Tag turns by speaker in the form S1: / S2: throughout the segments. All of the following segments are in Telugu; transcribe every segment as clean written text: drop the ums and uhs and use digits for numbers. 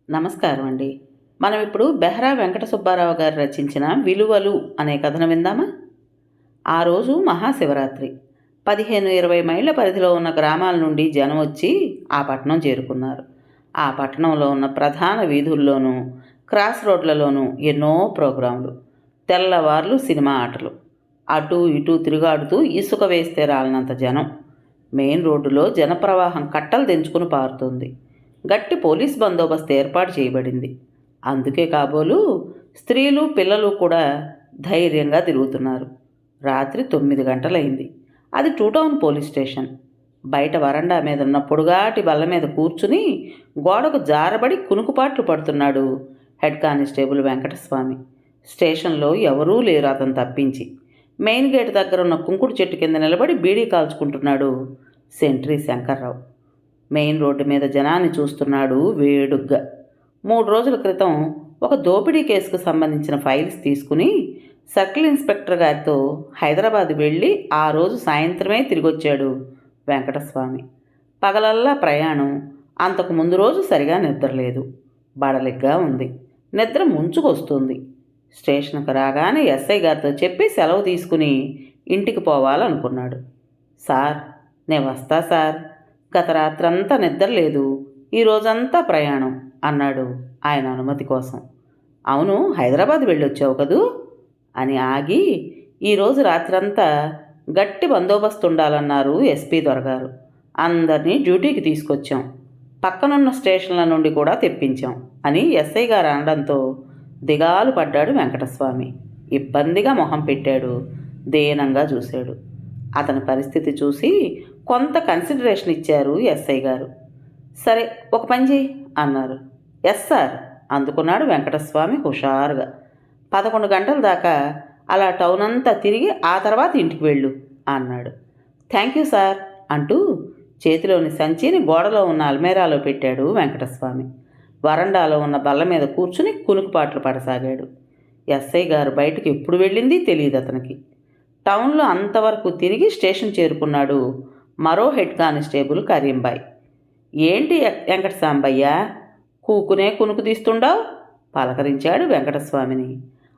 S1: నమస్కారం అండి. మనం ఇప్పుడు బెహ్రా వెంకట సుబ్బారావు గారు రచించిన 'విలువలు' అనే కథను విందామా? ఆ రోజు మహాశివరాత్రి. 15-20 మైళ్ళ పరిధిలో ఉన్న గ్రామాల నుండి జనం వచ్చి ఆ పట్టణం చేరుకున్నారు. ఆ పట్టణంలో ఉన్న ప్రధాన వీధుల్లోనూ, క్రాస్ రోడ్లలోనూ ఎన్నో ప్రోగ్రాంలు. తెల్లవార్లు సినిమా ఆటలు. అటూ ఇటూ తిరుగాడుతూ ఇసుక వేస్తే రాలినంత జనం. మెయిన్ రోడ్డులో జనప్రవాహం కట్టలు తెంచుకుని పారుతోంది. గట్టి పోలీస్ బందోబస్తు ఏర్పాటు చేయబడింది. అందుకే కాబోలు స్త్రీలు పిల్లలు కూడా ధైర్యంగా తిరుగుతున్నారు. రాత్రి 9 గంటలైంది. అది టూ టౌన్ పోలీస్ స్టేషన్. బయట వరండా మీద ఉన్న పొడుగాటి బల్ల మీద కూర్చుని గోడకు జారబడి కునుకుపాట్లు పడుతున్నాడు హెడ్ కానిస్టేబుల్ వెంకటస్వామి. స్టేషన్లో ఎవరూ లేరు అతను తప్పించి. మెయిన్ గేట్ దగ్గర ఉన్న కుంకుడు చెట్టు కింద నిలబడి బీడీ కాల్చుకుంటున్నాడు సెంట్రీ శంకర్రావు. మెయిన్ రోడ్డు మీద జనాన్ని చూస్తున్నాడు వేడుగ్గా. 3 రోజుల క్రితం ఒక దోపిడీ కేసుకు సంబంధించిన ఫైల్స్ తీసుకుని సర్కిల్ ఇన్స్పెక్టర్ గారితో హైదరాబాద్ వెళ్ళి ఆ రోజు సాయంత్రమే తిరిగొచ్చాడు వెంకటస్వామి. పగలల్లా ప్రయాణం. అంతకు ముందు రోజు సరిగా నిద్రలేదు. బడలిగ్గా ఉంది. నిద్ర ముంచుకొస్తుంది. స్టేషన్కు రాగానే ఎస్ఐ గారితో చెప్పి సెలవు తీసుకుని ఇంటికి పోవాలనుకున్నాడు. సార్, నేను వస్తా సార్. గత రాత్రంతా నిద్ర లేదు, ఈరోజంతా ప్రయాణం అన్నాడు ఆయన అనుమతి కోసం. అవును, హైదరాబాద్ వెళ్ళొచ్చావు కదూ అని ఆగి, ఈరోజు రాత్రంతా గట్టి బందోబస్తు ఉండాలన్నారు ఎస్పీ దొరగారు. అందరినీ డ్యూటీకి తీసుకొచ్చాం. పక్కనున్న స్టేషన్ల నుండి కూడా తెప్పించాం అని ఎస్ఐ గారు అనడంతో దిగాలు పడ్డాడు వెంకటస్వామి. ఇబ్బందిగా మొహం పెట్టాడు. దీనంగా చూశాడు. అతని పరిస్థితి చూసి కొంత కన్సిడరేషన్ ఇచ్చారు ఎస్ఐ గారు. సరే, ఒక పని చేయి అన్నారు. ఎస్ సార్ అందుకున్నాడు వెంకటస్వామి హుషారుగా. 11 గంటల దాకా అలా టౌన్ అంతా తిరిగి ఆ తర్వాత ఇంటికి వెళ్ళు అన్నాడు. థ్యాంక్ యూ సార్ అంటూ చేతిలోని సంచిని గోడలో ఉన్న అల్మేరాలో పెట్టాడు వెంకటస్వామి. వరండాలో ఉన్న బల్ల మీద కూర్చుని కునుకుపాట్లు పడసాగాడు. ఎస్ఐ గారు బయటకు ఎప్పుడు వెళ్ళింది తెలియదు అతనికి. టౌన్లో అంతవరకు తిరిగి స్టేషన్ చేరుకున్నాడు మరో హెడ్ కానిస్టేబుల్ కరీంబాయ్. ఏంటి వెంకటసాంబయ్య, కూకునే కునుకు తీస్తుండావు పలకరించాడు వెంకటస్వామిని.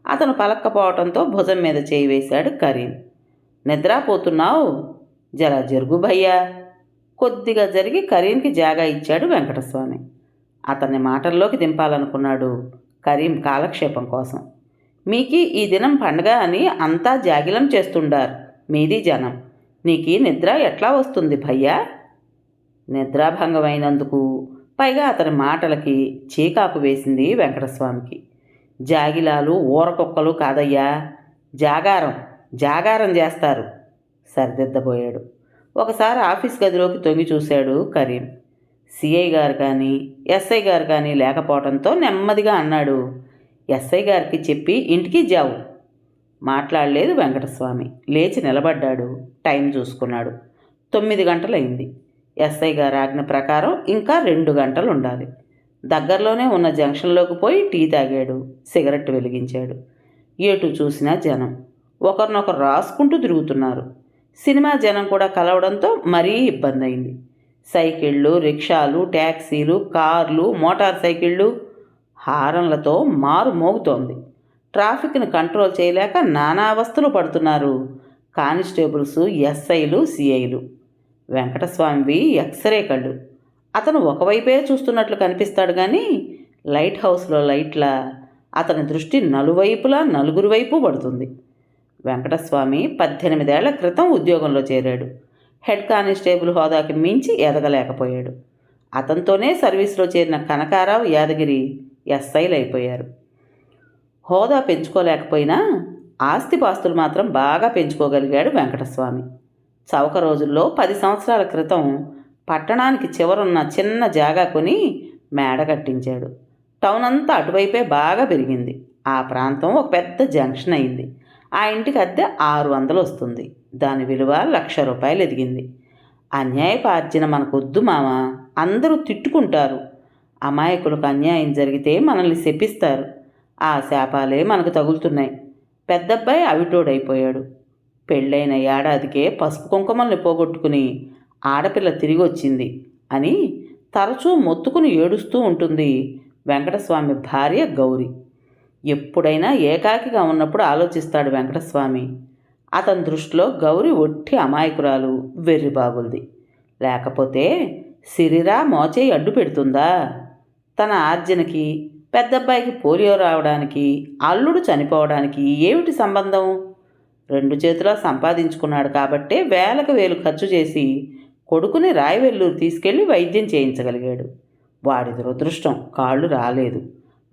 S1: అతను పలక్కపోవటంతో భుజం మీద చేయి వేశాడు కరీం. నిద్రాపోతున్నావు, జరా జరుగు భయ్యా. కొద్దిగా జరిగి కరీంకి జాగా ఇచ్చాడు వెంకటస్వామి. అతన్ని మాటల్లోకి దింపాలనుకున్నాడు కరీం కాలక్షేపం కోసం. మీకి ఈ దినం పండగ అని అంతా జాగిలం చేస్తుండారు, మీది జనం. నీకీ నిద్ర ఎట్లా వస్తుంది భయ్యా? నిద్రాభంగమైనందుకు, పైగా అతని మాటలకి చీకాకు వేసింది వెంకటస్వామికి. జాగిలాలు ఊరకొక్కలు కాదయ్యా, జాగారం జాగారం చేస్తారు సరిదిద్దబోయాడు. ఒకసారి ఆఫీస్ గదిలోకి తొంగి చూశాడు కరీం. సిఐ గారు కానీ ఎస్ఐ గారు కానీ లేకపోవడంతో నెమ్మదిగా అన్నాడు, ఎస్ఐ గారికి చెప్పి ఇంటికి జావు. మాట్లాడలేదు వెంకటస్వామి. లేచి నిలబడ్డాడు. టైం చూసుకున్నాడు. 9 గంటలైంది. ఎస్ఐ గారి ఆజ్ఞ ప్రకారం ఇంకా 2 గంటలు ఉండాలి. దగ్గరలోనే ఉన్న జంక్షన్లోకి పోయి టీ తాగాడు. సిగరెట్ వెలిగించాడు. ఎటు చూసినా జనం. ఒకరినొకరు రాసుకుంటూ తిరుగుతున్నారు. సినిమా జనం కూడా కలవడంతో మరీ ఇబ్బంది అయింది. సైకిళ్ళు, రిక్షాలు, ట్యాక్సీలు, కార్లు, మోటార్ సైకిళ్ళు హారన్లతో మారు మోగుతోంది. ట్రాఫిక్ను కంట్రోల్ చేయలేక నానా అవస్థలు పడుతున్నారు కానిస్టేబుల్స్, ఎస్ఐలు, సిఐలు. వెంకటస్వామివి ఎక్స్రే కళ్ళు. అతను ఒకవైపే చూస్తున్నట్లు కనిపిస్తాడు కానీ లైట్ హౌస్లో లైట్ల అతని దృష్టి నలువైపులా నలుగురు వైపు పడుతుంది. వెంకటస్వామి 18 ఏళ్ల క్రితం ఉద్యోగంలో చేరాడు. హెడ్ కానిస్టేబుల్ హోదాకి మించి ఎదగలేకపోయాడు. అతనితోనే సర్వీస్లో చేరిన కనకారావు, యాదగిరి ఎస్ఐలు అయిపోయారు. హోదా పెంచుకోలేకపోయినా ఆస్తిపాస్తులు మాత్రం బాగా పెంచుకోగలిగాడు వెంకటస్వామి. చౌక రోజుల్లో 10 సంవత్సరాల క్రితం పట్టణానికి చివరున్న చిన్న జాగా కొని మేడ కట్టించాడు. టౌన్ అంతా అటువైపే బాగా పెరిగింది. ఆ ప్రాంతం ఒక పెద్ద జంక్షన్ అయింది. ఆ ఇంటికి అద్దె 600 వస్తుంది. దాని విలువ ₹1,00,000 ఎదిగింది. అన్యాయపార్జన మనకొద్దు మామ, అందరూ తిట్టుకుంటారు. అమాయకులకు అన్యాయం జరిగితే మనల్ని శపిస్తారు. ఆ శాపాలే మనకు తగులుతున్నాయి. పెద్దబ్బాయి అవిటోడైపోయాడు. పెళ్ళైన ఏడాదికే పసుపు కుంకుమల్ని పోగొట్టుకుని ఆడపిల్ల తిరిగి వచ్చింది అని తరచూ మొత్తుకుని ఏడుస్తూ ఉంటుంది వెంకటస్వామి భార్య గౌరి. ఎప్పుడైనా ఏకాకిగా ఉన్నప్పుడు ఆలోచిస్తాడు వెంకటస్వామి. అతని దృష్టిలో గౌరి ఒట్టి అమాయకురాలు, వెర్రిబాగుంది. లేకపోతే సిరిరా మోచేయి అడ్డు పెడుతుందా? తన ఆర్జనకి, పెద్దబ్బాయికి పోలియో రావడానికి, అల్లుడు చనిపోవడానికి ఏమిటి సంబంధం? 2 చేతులా సంపాదించుకున్నాడు కాబట్టే వేలకు వేలు ఖర్చు చేసి కొడుకుని రాయవెల్లూరు తీసుకెళ్లి వైద్యం చేయించగలిగాడు. వాడి దురదృష్టం కాళ్ళు రాలేదు.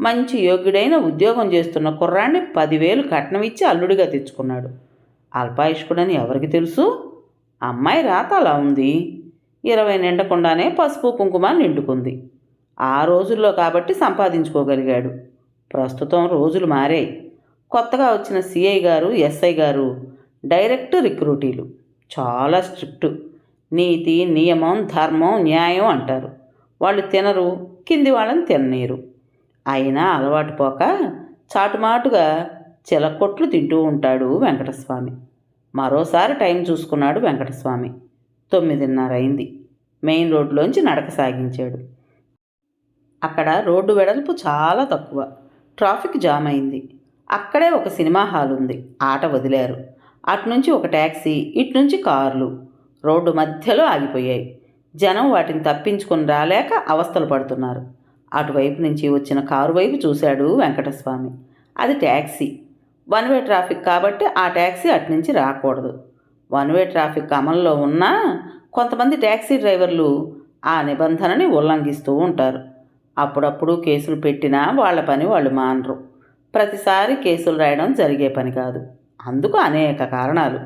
S1: మంచి యోగ్యుడైన ఉద్యోగం చేస్తున్న కుర్రాన్ని 10,000 కట్నం ఇచ్చి అల్లుడిగా తెచ్చుకున్నాడు. అల్పాయుష్కుడని ఎవరికి తెలుసు? అమ్మాయి రాత అలా ఉంది. 20 నిండకుండానే పసుపు కుంకుమ నిండుకుంది. ఆ రోజుల్లో కాబట్టి సంపాదించుకోగలిగాడు. ప్రస్తుతం రోజులు మారాయి. కొత్తగా వచ్చిన సిఐ గారు, ఎస్ఐ గారు డైరెక్ట్ రిక్రూటీలు. చాలా స్ట్రిక్టు. నీతి, నియమం, ధర్మం, న్యాయం అంటారు. వాళ్ళు తినరు, కింది వాళ్ళని తిననీరు. అయినా అలవాటు పోక చాటుమాటుగా చిలకొట్లు తింటూ ఉంటాడు వెంకటస్వామి. మరోసారి టైం చూసుకున్నాడు వెంకటస్వామి. 9:30 అయింది. మెయిన్ రోడ్లోంచి నడక సాగించాడు. అక్కడ రోడ్డు వెడల్పు చాలా తక్కువ. ట్రాఫిక్ జామ్ అయింది. అక్కడే ఒక సినిమా హాల్ ఉంది. ఆట వదిలారు. అటునుంచి ఒక ట్యాక్సీ, ఇటునుంచి కార్లు రోడ్డు మధ్యలో ఆగిపోయాయి. జనం వాటిని తప్పించుకొని రాలేక అవస్థలు పడుతున్నారు. అటువైపు నుంచి వచ్చిన కారు వైపు చూశాడు వెంకటస్వామి. అది ట్యాక్సీ. 1 వే ట్రాఫిక్ కాబట్టి ఆ ట్యాక్సీ అటునుంచి రాకూడదు. 1 వే ట్రాఫిక్ అమల్లో ఉన్నా కొంతమంది ట్యాక్సీ డ్రైవర్లు ఆ నిబంధనని ఉల్లంఘిస్తూ ఉంటారు. అప్పుడప్పుడు కేసులు పెట్టినా వాళ్ళ పని వాళ్ళు మానరు. ప్రతిసారి కేసులు రాయడం జరిగే పని కాదు. అందుకు అనేక కారణాలు,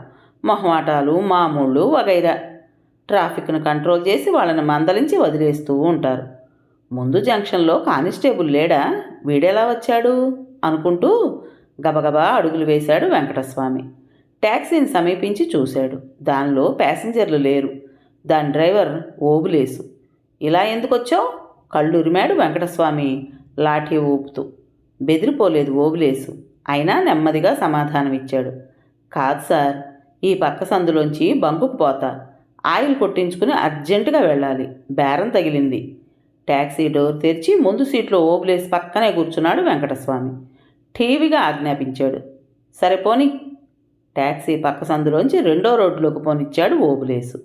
S1: మొహమాటాలు, మామూళ్ళు వగైరా. ట్రాఫిక్ను కంట్రోల్ చేసి వాళ్ళని మందలించి వదిలేస్తూ ఉంటారు. ముందు జంక్షన్లో కానిస్టేబుల్ లేడా? వీడెలా వచ్చాడు అనుకుంటూ గబగబా అడుగులు వేశాడు వెంకటస్వామి. ట్యాక్సీని సమీపించి చూశాడు. దానిలో ప్యాసింజర్లు లేరు. దాని డ్రైవర్ ఓబులేసు. ఇలా ఎందుకొచ్చావు? కళ్ళురిమాడు వెంకటస్వామి లాఠీ ఊపుతూ. బెదిరిపోలేదు ఓబులేసు. అయినా నెమ్మదిగా సమాధానమిచ్చాడు. కాదు సార్, ఈ పక్క సందులోంచి బంకుకు పోతా. ఆయిల్ కొట్టించుకుని అర్జెంటుగా వెళ్ళాలి. బేరం తగిలింది. ట్యాక్సీ డోర్ తెరిచి ముందు సీట్లో ఓబులేసి పక్కనే కూర్చున్నాడు వెంకటస్వామి. టీవీగా ఆజ్ఞాపించాడు. సరే పోని. ట్యాక్సీ పక్క సందులోంచి 2వ రోడ్లోకి పోనిచ్చాడు ఓబులేసు.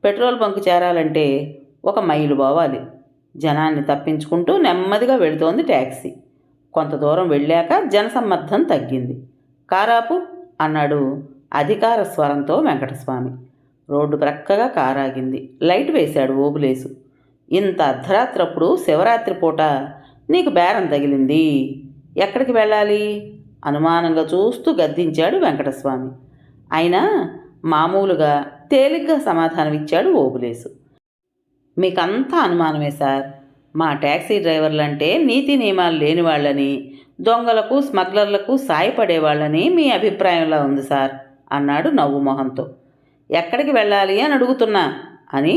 S1: పెట్రోల్ బంకు చేరాలంటే 1 మైలు పోవాలి. జనాన్ని తప్పించుకుంటూ నెమ్మదిగా వెళుతోంది ట్యాక్సీ. కొంత దూరం వెళ్ళాక జనసమ్మర్దం తగ్గింది. కారాపు అన్నాడు అధికార స్వరంతో వెంకటస్వామి. రోడ్డు ప్రక్కగా కారాగింది. లైట్ వేశాడు ఓబులేసు. ఇంత అర్ధరాత్రప్పుడు శివరాత్రి పూట నీకు బేరం తగిలింది. ఎక్కడికి వెళ్ళాలి? అనుమానంగా చూస్తూ గద్దించాడు వెంకటస్వామి. అయినా మామూలుగా తేలిగ్గా సమాధానమిచ్చాడు ఓబులేసు. మీకంతా అనుమానమే సార్. మా ట్యాక్సీ డ్రైవర్లంటే నీతి నియమాలు లేని వాళ్ళని, దొంగలకు, స్మగ్లర్లకు సాయపడేవాళ్ళని మీ అభిప్రాయంలా ఉంది సార్ అన్నాడు నవ్వు మొహంతో. ఎక్కడికి వెళ్ళాలి అని అడుగుతున్నా అని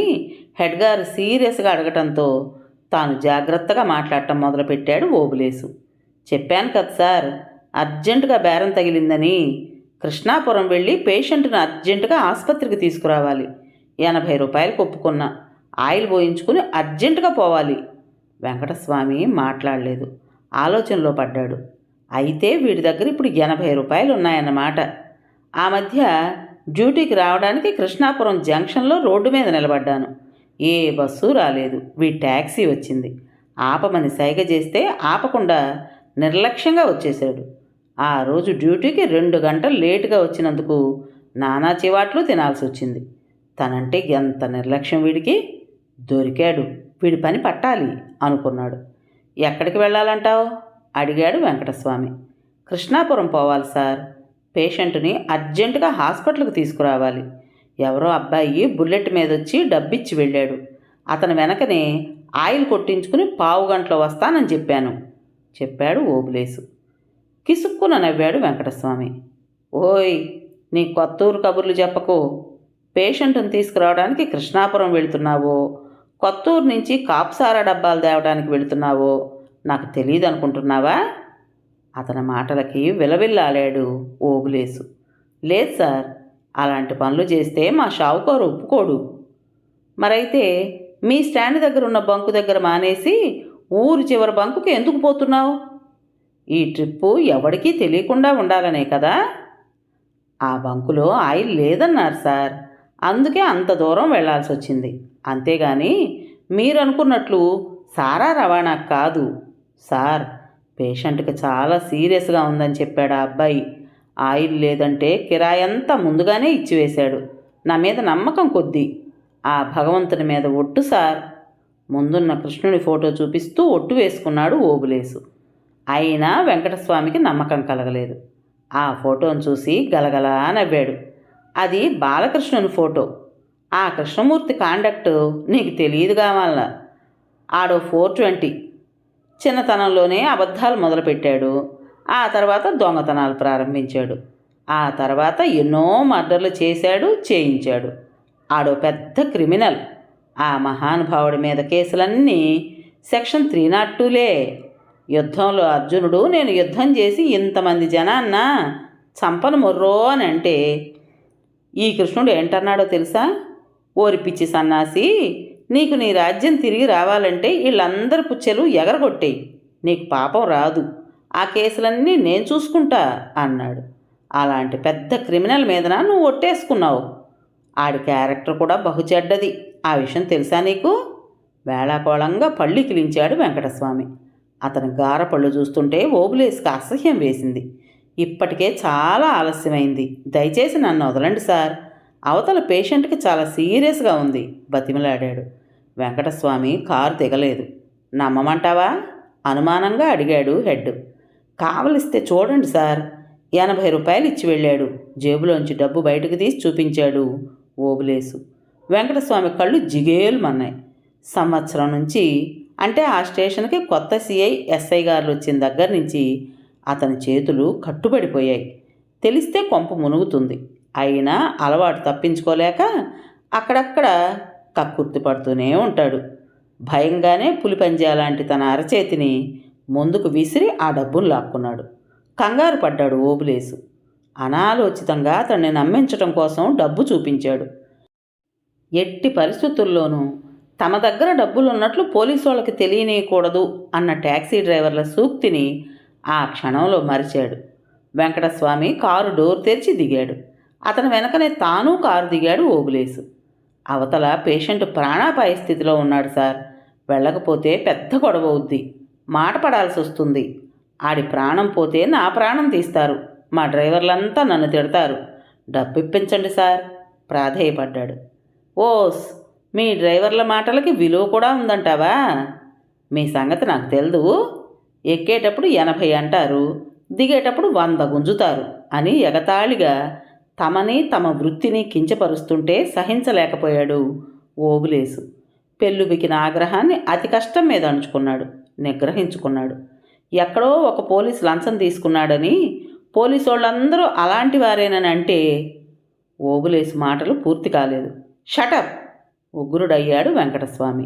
S1: హెడ్ గారు సీరియస్గా అడగటంతో తాను జాగ్రత్తగా మాట్లాడటం మొదలుపెట్టాడు ఓబులేసు. చెప్పాను కదా సార్, అర్జెంటుగా బేరం తగిలిందని. కృష్ణాపురం వెళ్ళి పేషెంట్ను అర్జెంటుగా ఆసుపత్రికి తీసుకురావాలి. 80 రూపాయలకు ఒప్పుకున్నా. ఆయిల్ పోయించుకుని అర్జెంటుగా పోవాలి. వెంకటస్వామి మాట్లాడలేదు. ఆలోచనలో పడ్డాడు. అయితే వీడి దగ్గర ఇప్పుడు 80 రూపాయలు ఉన్నాయన్నమాట. ఆ మధ్య డ్యూటీకి రావడానికి కృష్ణాపురం జంక్షన్లో రోడ్డు మీద నిలబడ్డాను. ఏ బస్సు రాలేదు. వీడి ట్యాక్సీ వచ్చింది. ఆపమని సైగ చేస్తే ఆపకుండా నిర్లక్ష్యంగా వచ్చేశాడు. ఆ రోజు డ్యూటీకి 2 గంటలు లేటుగా వచ్చినందుకు నానా చివాట్లు తినాల్సి వచ్చింది. తనంటే ఎంత నిర్లక్ష్యం వీడికి! దొరికాడు. వీడి పని పట్టాలి అనుకున్నాడు. ఎక్కడికి వెళ్ళాలంటావు అడిగాడు వెంకటస్వామి. కృష్ణాపురం పోవాలి సార్. పేషెంట్ని అర్జెంటుగా హాస్పిటల్కి తీసుకురావాలి. ఎవరో అబ్బాయి బుల్లెట్ మీద వచ్చి డబ్బిచ్చి వెళ్ళాడు. అతని వెనకనే ఆయిల్ కొట్టించుకుని 15 గంటలో వస్తానని చెప్పాడు ఓబులేసు. కిసుక్కున నవ్వాడు వెంకటస్వామి. ఓయ్, నీ కొత్తూరు కబుర్లు చెప్పకు. పేషెంట్ని తీసుకురావడానికి కృష్ణాపురం వెళుతున్నావో, కొత్తూరు నుంచి కాపుసారా డబ్బాలు తేవడానికి వెళుతున్నావో నాకు తెలియదు అనుకుంటున్నావా? అతని మాటలకి విలవిల్లాడాడు ఓబులేసు. లేదు సార్, అలాంటి పనులు చేస్తే మా షావుకారు ఒప్పుకోడు. మరైతే మీ స్టాండ్ దగ్గర ఉన్న బంకు దగ్గర మానేసి ఊరు చివరి బంకుకి ఎందుకు పోతున్నావు? ఈ ట్రిప్పు ఎవరికీ తెలియకుండా ఉండాలనే కదా. ఆ బంకులో ఆయిల్ లేదన్నారు సార్, అందుకే అంత దూరం వెళ్లాల్సి వచ్చింది. అంతేగాని మీరు అనుకున్నట్లు సారా రవాణా కాదు సార్. పేషెంట్కి చాలా సీరియస్గా ఉందని చెప్పాడు ఆ అబ్బాయి. ఆయిల్ లేదంటే కిరాయంతా ముందుగానే ఇచ్చివేశాడు. నా మీద నమ్మకం కొద్దీ. ఆ భగవంతుని మీద ఒట్టు సార్. ముందున్న కృష్ణుని ఫోటో చూపిస్తూ ఒట్టు వేసుకున్నాడు ఓబులేసు. అయినా వెంకటస్వామికి నమ్మకం కలగలేదు. ఆ ఫోటోను చూసి గలగలా నవ్వాడు. అది బాలకృష్ణుని ఫోటో. ఆ కృష్ణమూర్తి కాండక్ట్ నీకు తెలియదు కావాల. ఆడో 420. చిన్నతనంలోనే అబద్ధాలు మొదలుపెట్టాడు. ఆ తర్వాత దొంగతనాలు ప్రారంభించాడు. ఆ తర్వాత ఎన్నో మర్డర్లు చేశాడు, చేయించాడు. ఆడో పెద్ద క్రిమినల్. ఆ మహానుభావుడి మీద కేసులన్నీ సెక్షన్ 302లే. యుద్ధంలో అర్జునుడు నేను యుద్ధం చేసి ఇంతమంది జనాన్న చంపను మొర్రో అని అంటే ఈ కృష్ణుడు ఏంటన్నాడో తెలుసా? ఓరి పిచ్చి సన్నాసి, నీకు నీ రాజ్యం తిరిగి రావాలంటే వీళ్ళందరి పుచ్చెలు ఎగరగొట్టేయి, నీకు పాపం రాదు, ఆ కేసులన్నీ నేను చూసుకుంటా అన్నాడు. అలాంటి పెద్ద క్రిమినల్ మీదన నువ్వు ఒట్టేసుకున్నావు. ఆడి క్యారెక్టర్ కూడా బహుచెడ్డది. ఆ విషయం తెలుసా నీకు? వేళాకోళంగా పళ్ళు కిలించాడు వెంకటస్వామి. అతని గారపళ్ళు చూస్తుంటే ఓబులేసుకు అసహ్యం వేసింది. ఇప్పటికే చాలా ఆలస్యమైంది, దయచేసి నన్ను వదలండి సార్, అవతల పేషెంట్కి చాలా సీరియస్గా ఉంది బతిమలాడాడు. వెంకటస్వామి కారు దిగలేదు. నమ్మమంటావా? అనుమానంగా అడిగాడు హెడ్. కావలిస్తే చూడండి సార్. 80 రూపాయలు ఇచ్చి వెళ్ళాడు. జేబులోంచి డబ్బు బయటకు తీసి చూపించాడు ఓబులేసు. వెంకటస్వామి కళ్ళు జిగేలుమన్నాయి. సంవత్సరం నుంచి, అంటే ఆ స్టేషన్కి కొత్త సిఐ ఎస్ఐ గారు వచ్చిన దగ్గర నుంచి అతని చేతులు కట్టుబడిపోయాయి. తెలిస్తే కొంప మునుగుతుంది. అయినా అలవాటు తప్పించుకోలేక అక్కడక్కడ కక్కుర్తి పడుతూనే ఉంటాడు. భయంగానే పులిపంజా లాంటి తన అరచేతిని ముందుకు విసిరి ఆ డబ్బును లాక్కున్నాడు. కంగారు పడ్డాడు ఓబులేసు. అనాలోచితంగా అతన్ని నమ్మించటం కోసం డబ్బు చూపించాడు. ఎట్టి పరిస్థితుల్లోనూ తమ దగ్గర డబ్బులున్నట్లు పోలీసు వాళ్ళకి తెలియనీయకూడదు అన్న ట్యాక్సీ డ్రైవర్ల సూక్తిని ఆ క్షణంలో మరిచాడు. వెంకటస్వామి కారు డోర్ తెరిచి దిగాడు. అతని వెనకనే తాను కారు దిగాడు ఓబులేసు. అవతల పేషెంట్ ప్రాణాపాయ స్థితిలో ఉన్నాడు సార్. వెళ్ళకపోతే పెద్ద గొడవ అవుద్ది, మాట పడాల్సి వస్తుంది. ఆడి ప్రాణం పోతే నా ప్రాణం తీస్తారు, మా డ్రైవర్లంతా నన్ను తిడతారు. డబ్బు ఇప్పించండి సార్ ప్రాధేయపడ్డాడు. ఓస్, మీ డ్రైవర్ల మాటలకి విలువ కూడా ఉందంటావా? మీ సంగతి నాకు తెలదు. ఎక్కేటప్పుడు 80 అంటారు, దిగేటప్పుడు 100 గుంజుతారు అని ఎగతాళిగా తమని తమ వృత్తిని కించపరుస్తుంటే సహించలేకపోయాడు ఓబులేసు. పెళ్ళుబికిన ఆగ్రహాన్ని అతి కష్టం మీద అణుచుకున్నాడు, నిగ్రహించుకున్నాడు. ఎక్కడో ఒక పోలీసు లంచం తీసుకున్నాడని పోలీసు వాళ్ళందరూ అలాంటి వారేనని అంటే ఓబులేసు మాటలు పూర్తి కాలేదు. షటప్! ఉగ్రుడయ్యాడు వెంకటస్వామి.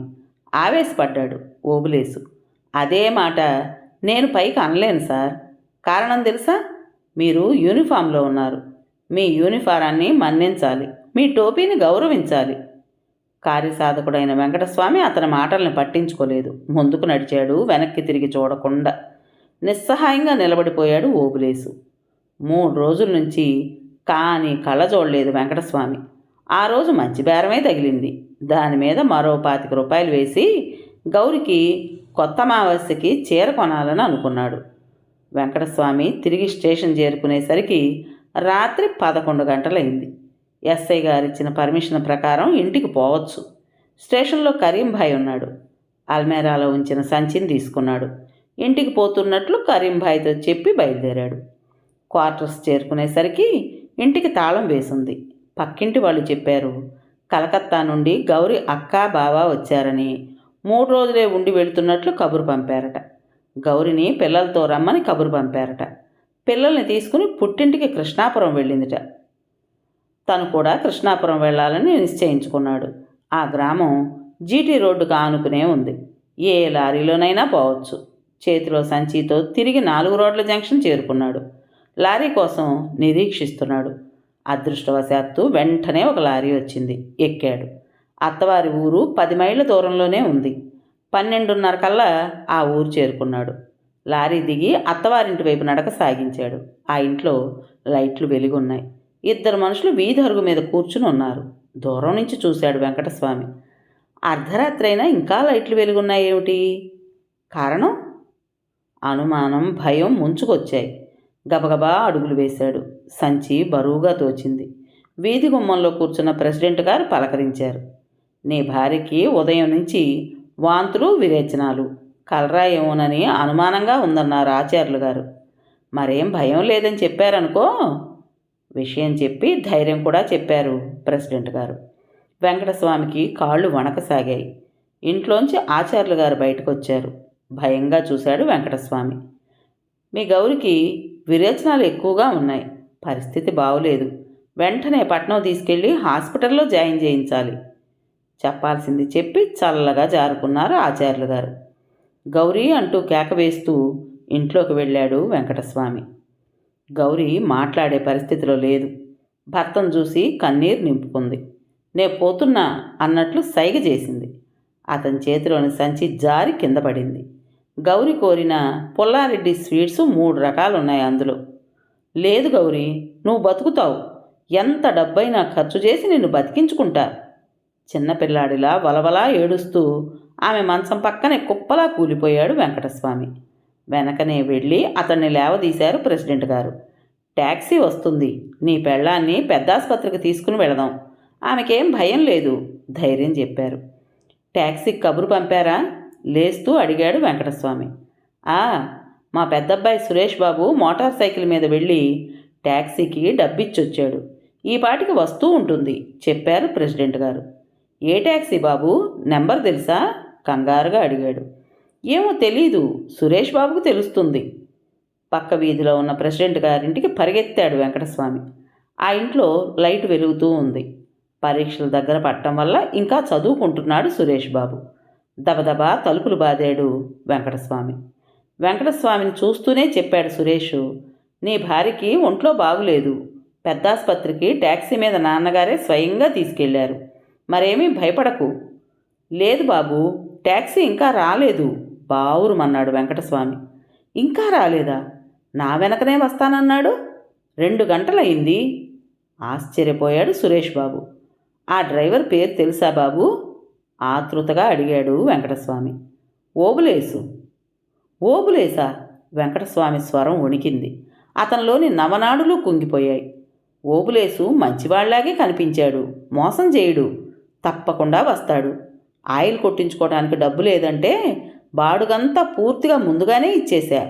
S1: ఆవేశపడ్డాడు ఓబులేసు. అదే మాట నేను పైకి అనలేను సార్. కారణం తెలుసా? మీరు యూనిఫామ్లో ఉన్నారు. మీ యూనిఫారాన్ని మన్నించాలి, మీ టోపీని గౌరవించాలి. కార్యసాధకుడైన వెంకటస్వామి అతని మాటల్ని పట్టించుకోలేదు. ముందుకు నడిచాడు, వెనక్కి తిరిగి చూడకుండా. నిస్సహాయంగా నిలబడిపోయాడు ఓబులేసు. 3 రోజుల నుంచి కానీ కళ్ళ చూడలేదు వెంకటస్వామి. ఆ రోజు మంచి బేరమే తగిలింది. దాని మీద మరో 25 రూపాయలు వేసి గౌరికి కొత్త అమావాస్యకి చీర కొనాలని అనుకున్నాడు. వెంకటస్వామి తిరిగి స్టేషన్ చేరుకునేసరికి రాత్రి 11 గంటలైంది. ఎస్ఐ గారిచ్చిన పర్మిషన్ ప్రకారం ఇంటికి పోవచ్చు. స్టేషన్లో కరీంభాయ్ ఉన్నాడు. అల్మేరాలో ఉంచిన సంచిని తీసుకున్నాడు. ఇంటికి పోతున్నట్లు కరీంభాయ్తో చెప్పి బయలుదేరాడు. క్వార్టర్స్ చేరుకునేసరికి ఇంటికి తాళం వేసింది. పక్కింటి వాళ్ళు చెప్పారు, కలకత్తా నుండి గౌరి అక్క బావ వచ్చారని, 3 రోజులే ఉండి వెళుతున్నట్లు కబురు పంపారట. గౌరిని పిల్లలతో రమ్మని కబురు పంపారట. పిల్లల్ని తీసుకుని పుట్టింటికి కృష్ణాపురం వెళ్ళిందిట. తను కూడా కృష్ణాపురం వెళ్ళాలని నిశ్చయించుకున్నాడు. ఆ గ్రామం జీటీ రోడ్డుకు ఆనుకునే ఉంది. ఏ లారీలోనైనా పోవచ్చు. చేతిలో సంచితో తిరిగి 4 రోడ్ల జంక్షన్ చేరుకున్నాడు. లారీ కోసం నిరీక్షిస్తున్నాడు. అదృష్టవశాత్తు వెంటనే ఒక లారీ వచ్చింది. ఎక్కాడు. అత్తవారి ఊరు 10 మైళ్ళ దూరంలోనే ఉంది. 12:30 కల్లా ఆ ఊరు చేరుకున్నాడు. లారీ దిగి అత్తవారింటి వైపు నడక సాగించాడు. ఆ ఇంట్లో లైట్లు వెలుగున్నాయి. 2 మనుషులు వీధి అరుగు మీద కూర్చుని ఉన్నారు. దూరం నుంచి చూశాడు వెంకటస్వామి. అర్ధరాత్రి అయినా ఇంకా లైట్లు వెలుగున్నాయేమిటి? కారణం? అనుమానం, భయం ముంచుకొచ్చాయి. గబగబా అడుగులు వేశాడు. సంచి బరువుగా తోచింది. వీధి గుమ్మంలో కూర్చున్న ప్రెసిడెంట్ గారు పలకరించారు. నీ భార్యకి ఉదయం నుంచి వాంతులు, విరేచనాలు, కలరా ఏమోనని అనుమానంగా ఉందన్నారు ఆచార్యులు గారు. మరేం భయం లేదని చెప్పారనుకో. విషయం చెప్పి ధైర్యం కూడా చెప్పారు ప్రెసిడెంట్ గారు. వెంకటస్వామికి కాళ్ళు వణకసాగాయి. ఇంట్లోంచి ఆచార్యులు గారు బయటకు వచ్చారు. భయంగా చూశాడు వెంకటస్వామి. మీ గౌరికి విరేచనాలు ఎక్కువగా ఉన్నాయి. పరిస్థితి బాగులేదు. వెంటనే పట్నం తీసుకెళ్ళి హాస్పిటల్లో జాయిన్ చేయించాలి. చెప్పాల్సింది చెప్పి చల్లగా జారుకున్నారు ఆచార్యులు గారు. గౌరీ అంటూ కేక వేస్తూ ఇంట్లోకి వెళ్ళాడు వెంకటస్వామి. గౌరీ మాట్లాడే పరిస్థితిలో లేదు. భర్తను చూసి కన్నీరు నింపుకుంది. నే పోతున్నా అన్నట్లు సైగ చేసింది. అతని చేతిలోని సంచి జారి కింద పడింది. గౌరీ కోరిన పుల్లారెడ్డి స్వీట్స్ 3 రకాలున్నాయి అందులో. లేదు గౌరీ, నువ్వు బతుకుతావు. ఎంత డబ్బైనా ఖర్చు చేసి నిన్ను బతికించుకుంటా. చిన్నపిల్లాడిలా వలవలా ఏడుస్తూ ఆమె మంచం పక్కనే కుప్పలా కూలిపోయాడు వెంకటస్వామి. వెనకనే వెళ్ళి అతన్ని లేవదీశారు ప్రెసిడెంట్ గారు. ట్యాక్సీ వస్తుంది. నీ పెళ్ళాన్ని పెద్దాసుపత్రికి తీసుకుని వెళదాం. ఆమెకేం భయం లేదు ధైర్యం చెప్పారు. ట్యాక్సీకి కబురు పంపారా? లేస్తూ అడిగాడు వెంకటస్వామి. మా పెద్దబ్బాయి సురేష్ బాబు మోటార్ సైకిల్ మీద వెళ్ళి ట్యాక్సీకి డబ్బిచ్చొచ్చాడు. ఈ పాటికి వస్తూ ఉంటుంది చెప్పారు ప్రెసిడెంట్ గారు. ఏ ట్యాక్సీ బాబు? నెంబర్ తెలుసా? కంగారుగా అడిగాడు. ఏమో తెలీదు, సురేష్ బాబుకు తెలుస్తుంది. పక్క వీధిలో ఉన్న ప్రెసిడెంట్ గారింటికి పరిగెత్తాడు వెంకటస్వామి. ఆ ఇంట్లో లైట్ వెలుగుతూ ఉంది. పరీక్షల దగ్గర పట్టడం వల్ల ఇంకా చదువుకుంటున్నాడు సురేష్ బాబు. దబదబా తలుపులు బాదాడు వెంకటస్వామి. వెంకటస్వామిని చూస్తూనే చెప్పాడు సురేషు, నీ భార్యకి ఒంట్లో బాగులేదు. పెద్దాసుపత్రికి ట్యాక్సీ మీద నాన్నగారే స్వయంగా తీసుకెళ్లారు. మరేమీ భయపడకు. లేదు బాబు, ట్యాక్సీ ఇంకా రాలేదు బావురుమన్నాడు వెంకటస్వామి. ఇంకా రాలేదా? నా వెనకనే వస్తానన్నాడు. 2 గంటలయింది. ఆశ్చర్యపోయాడు సురేష్ బాబు. ఆ డ్రైవర్ పేరు తెలుసా బాబు? ఆతృతగా అడిగాడు వెంకటస్వామి. ఓబులేసు. ఓబులేసా? వెంకటస్వామి స్వరం వణికింది. అతనిలోని నవనాడులు కుంగిపోయాయి. ఓబులేసు మంచివాళ్లాగే కనిపించాడు. మోసం చేయడు. తప్పకుండా వస్తాడు. ఆయిల్ కొట్టించుకోవడానికి డబ్బు లేదంటే బాడుగంతా పూర్తిగా ముందుగానే ఇచ్చేశా.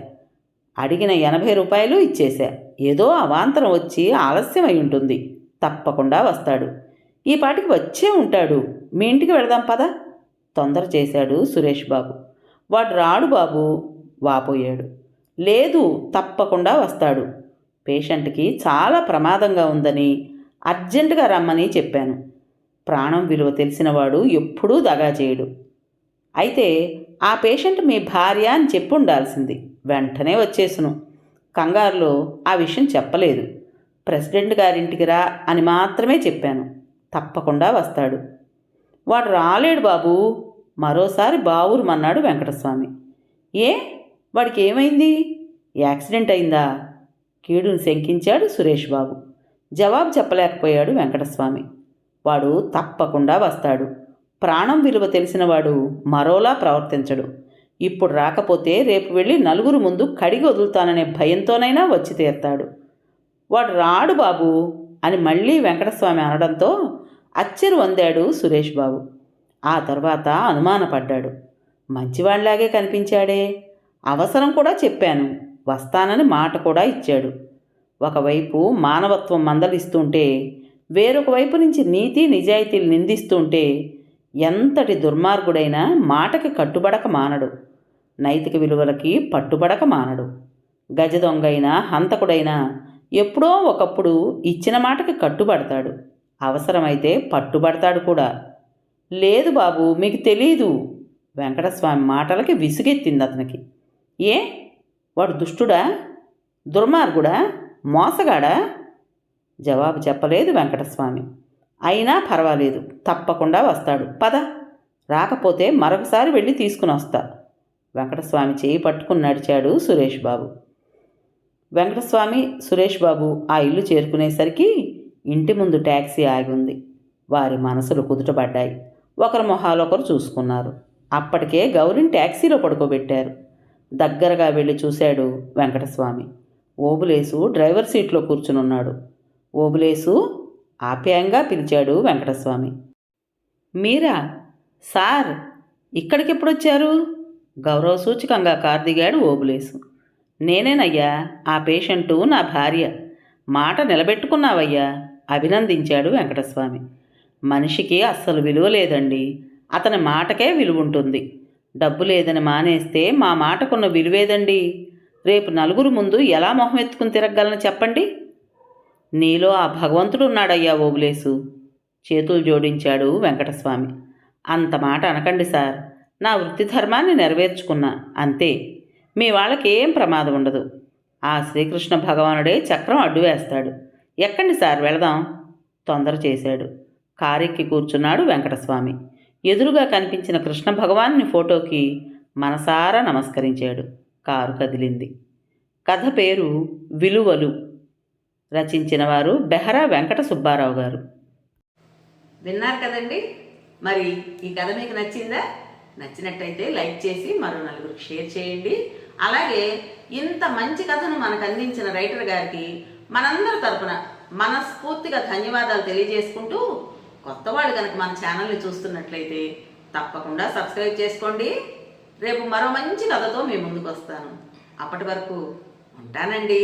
S1: అడిగిన 80 రూపాయలు ఇచ్చేశా. ఏదో అవాంతరం వచ్చి ఆలస్యం అయి ఉంటుంది. తప్పకుండా వస్తాడు. ఈ పాటికి వచ్చే ఉంటాడు. మీ ఇంటికి వెళదాం పద. తొందర చేశాడు సురేష్ బాబు. వాడు రాడు బాబు వాపోయాడు. లేదు, తప్పకుండా వస్తాడు. పేషెంట్కి చాలా ప్రమాదంగా ఉందని అర్జెంటుగా రమ్మని చెప్పాను. ప్రాణం విలువ తెలిసినవాడు ఎప్పుడూ దగా చేయడు. అయితే ఆ పేషెంట్ మీ భార్య అని చెప్పి ఉండాల్సింది. వెంటనే వచ్చేసును. కంగారులో ఆ విషయం చెప్పలేదు. ప్రెసిడెంట్ గారింటికి రా అని మాత్రమే చెప్పాను. తప్పకుండా వస్తాడు. వాడు రాలేడు బాబు. మరోసారి బావురుమన్నాడు వెంకటస్వామి. ఏ? వాడికి ఏమైంది? యాక్సిడెంట్ అయిందా? కీడును శంకించాడు సురేష్ బాబు. జవాబు చెప్పలేకపోయాడు వెంకటస్వామి. వాడు తప్పకుండా వస్తాడు. ప్రాణం విలువ తెలిసినవాడు మరోలా ప్రవర్తించడు. ఇప్పుడు రాకపోతే రేపు వెళ్ళి నలుగురు ముందు కడిగి వదులుతాననే భయంతోనైనా వచ్చి తీరుతాడు. వాడు రాడు బాబు అని మళ్ళీ వెంకటస్వామి అనడంతో అచ్చెరు వందాడు సురేష్ బాబు. ఆ తర్వాత అనుమానపడ్డాడు. మంచివాళ్లాగే కనిపించాడే. అవసరం కూడా చెప్పాను. వస్తానని మాట కూడా ఇచ్చాడు. ఒకవైపు మానవత్వం మందలిస్తుంటే వేరొక వైపు నుంచి నీతి నిజాయితీలు నిందిస్తుంటే ఎంతటి దుర్మార్గుడైనా మాటకి కట్టుబడక మానడు. నైతిక విలువలకి పట్టుబడక మానడు. గజ దొంగైనా హంతకుడైనా ఎప్పుడో ఒకప్పుడు ఇచ్చిన మాటకి కట్టుబడతాడు. అవసరమైతే పట్టుబడతాడు కూడా. లేదు బాబు, మీకు తెలీదు. వెంకటస్వామి మాటలకి విసుగెత్తింది అతనికి. ఏ? వాడు దుష్టుడా? దుర్మార్గుడా? మోసగాడా? జవాబు చెప్పలేదు వెంకటస్వామి. అయినా పర్వాలేదు, తప్పకుండా వస్తాడు. పద. రాకపోతే మరొకసారి వెళ్ళి తీసుకుని వస్తా. వెంకటస్వామి చేయి పట్టుకుని నడిచాడు సురేష్ బాబు. వెంకటస్వామి, సురేష్ బాబు ఆ ఇల్లు చేరుకునేసరికి ఇంటి ముందు ట్యాక్సీ ఆగి ఉంది. వారి మనసులు కుదుటపడ్డాయి. ఒకరి మొహాలొకరు చూసుకున్నారు. అప్పటికే గౌరిని ట్యాక్సీలో పడుకోబెట్టారు. దగ్గరగా వెళ్ళి చూశాడు వెంకటస్వామి. ఓబులేసు డ్రైవర్ సీట్లో కూర్చునున్నాడు. ఓబులేసు, ఆప్యాయంగా పిలిచాడు వెంకటస్వామి. మీరా సార్, ఇక్కడికెప్పుడొచ్చారు? గౌరవ సూచకంగా కారు దిగాడు ఓబులేసు. నేనేనయ్యా, ఆ పేషెంటు నా భార్య. మాట నిలబెట్టుకున్నావయ్యా, అభినందించాడు వెంకటస్వామి. మనిషికి అస్సలు విలువ లేదండి, అతని మాటకే విలువ ఉంటుంది. డబ్బు లేదని మానేస్తే మా మాటకున్న విలువేదండి? రేపు నలుగురు ముందు ఎలా మొహం ఎత్తుకుని తిరగగలను చెప్పండి? నీలో ఆ భగవంతుడు ఉన్నాడయ్యా ఓబులేసు, చేతులు జోడించాడు వెంకటస్వామి. అంత మాట అనకండి సార్, నా వృత్తి ధర్మాన్ని నెరవేర్చుకున్నా అంతే. మీ వాళ్ళకి ఏం ప్రమాదం ఉండదు. ఆ శ్రీకృష్ణ భగవానుడే చక్రం అడ్డు వేస్తాడు. ఎక్కండి సార్, వెళదాం. తొందర చేశాడు. కారెక్కి కూర్చున్నాడు వెంకటస్వామి. ఎదురుగా కనిపించిన కృష్ణ భగవాన్ని ఫోటోకి మనసారా నమస్కరించాడు. కారు కదిలింది. కథ పేరు విలువలు. రచించిన వారు బెహరా వెంకట సుబ్బారావు గారు. విన్నారు కదండి. మరి ఈ కథ మీకు నచ్చిందా? నచ్చినట్టయితే లైక్ చేసి మరో నలుగురికి షేర్ చేయండి. అలాగే ఇంత మంచి కథను మనకు అందించిన రైటర్ గారికి మనందరి తరపున మనస్ఫూర్తిగా ధన్యవాదాలు తెలియజేసుకుంటూ, కొత్త వాళ్ళు కనుక మన ఛానల్ని చూస్తున్నట్లయితే తప్పకుండా సబ్స్క్రైబ్ చేసుకోండి. రేపు మరో మంచి కథతో మీ ముందుకు వస్తాను. అప్పటి వరకు ఉంటానండి.